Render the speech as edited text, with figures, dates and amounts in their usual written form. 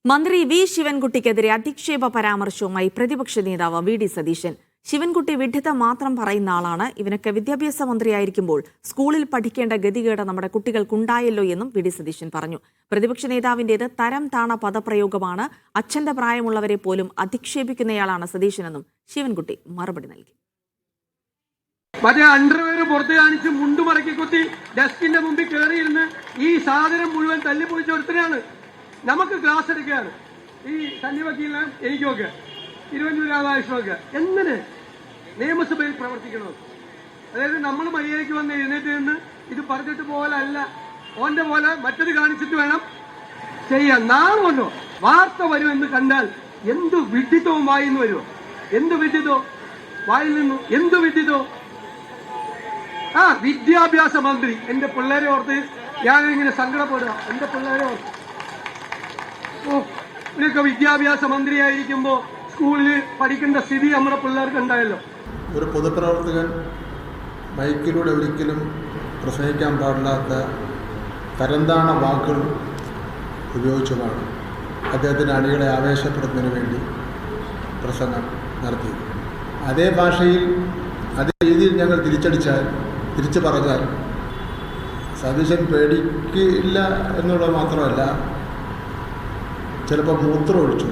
മന്ത്രി വി ശിവൻകുട്ടിക്കെതിരെ അധിക്ഷേപ പരാമർശവുമായി പ്രതിപക്ഷ നേതാവ് വി ഡി സതീശൻ. ശിവൻകുട്ടി വിഡ്ഢിത്തം മാത്രം പറയുന്ന ആളാണ്. ഇവനൊക്കെ വിദ്യാഭ്യാസ മന്ത്രിയായിരിക്കുമ്പോൾ സ്കൂളിൽ പഠിക്കേണ്ട ഗതികേട് നമ്മുടെ കുട്ടികൾക്കുണ്ടായല്ലോ എന്നും വി ഡി സതീശൻ പറഞ്ഞു. പ്രതിപക്ഷ നേതാവിന്റേത് തരം താണ പദപ്രയോഗമാണ്. അച്ഛന്റെ പ്രായമുള്ളവരെ പോലും അധിക്ഷേപിക്കുന്നയാളാണ് സതീശനെന്നും ശിവൻകുട്ടി മറുപടി നൽകി. മറ്റേ അണ്ടർവെയർ പുറത്ത് കാണിച്ച് മുണ്ടുമടക്കി കുത്തി ഡെസ്കിന്റെ മുമ്പിൽ കയറിയിരുന്ന് ഈ സാധനം മുഴുവൻ തല്ലിപ്പൊളിച്ച ഒരുത്തനാണ്. നമുക്ക് ക്ലാസ് എടുക്കുകയാണ് ഈ സന്നി വക്കീലിനെ എനിക്കൊക്കെ തിരുവഞ്ചൂർ രാധാകൃഷ്ണനൊക്കെ എന്തിന് നിയമസഭയിൽ പ്രവർത്തിക്കണം? അതായത് നമ്മൾ മര്യാദയ്ക്ക് വന്ന് എഴുന്നേറ്റ് നിന്ന് ഇത് പറഞ്ഞിട്ട് പോലെ അല്ല, ഓന്റെ പോലെ മറ്റത് കാണിച്ചിട്ട് വേണം ചെയ്യാൻ. നാളെ വന്നോ വാർത്ത വരുമെന്ന് കണ്ടാൽ എന്ത് വിഡ്ഢിത്തവും വായിന്ന് വരുമോ? എന്ത് വിഡ്ഢിത്തോ വായിൽ നിന്നു? എന്ത് വിഡ്ഢിത്തോ? വിദ്യാഭ്യാസ മന്ത്രി എന്റെ പിള്ളേരെ ഓർത്ത് ഞാനിങ്ങനെ സങ്കടപ്പെടുക. എന്റെ പിള്ളേരെ ഓർത്ത് ഇതൊക്കെ വിദ്യാഭ്യാസ മന്ത്രിയായിരിക്കുമ്പോ സ്കൂളിൽ പഠിക്കേണ്ട സ്ഥിതി നമ്മുടെ പിള്ളേർക്ക് ഉണ്ടായല്ലോ. ഒരു പൊതുപ്രവർത്തകൻ മൈക്കിലൂടെ ഒരിക്കലും പ്രസംഗിക്കാൻ പാടില്ലാത്ത തരംതാണ വാക്കുകൾ ഉപയോഗിച്ചുമാണ് അദ്ദേഹത്തിൻ്റെ അണികളെ ആവേശപ്പെടുന്നതിന് വേണ്ടി പ്രസംഗം നടത്തിയത്. അതേ ഭാഷയിൽ അതേ രീതിയിൽ ഞങ്ങൾ തിരിച്ചു പറഞ്ഞാൽ സതീശൻ പേടിക്കില്ല എന്നുള്ളത് മാത്രമല്ല, ചിലപ്പോൾ മൂത്രം ഒഴിച്ചു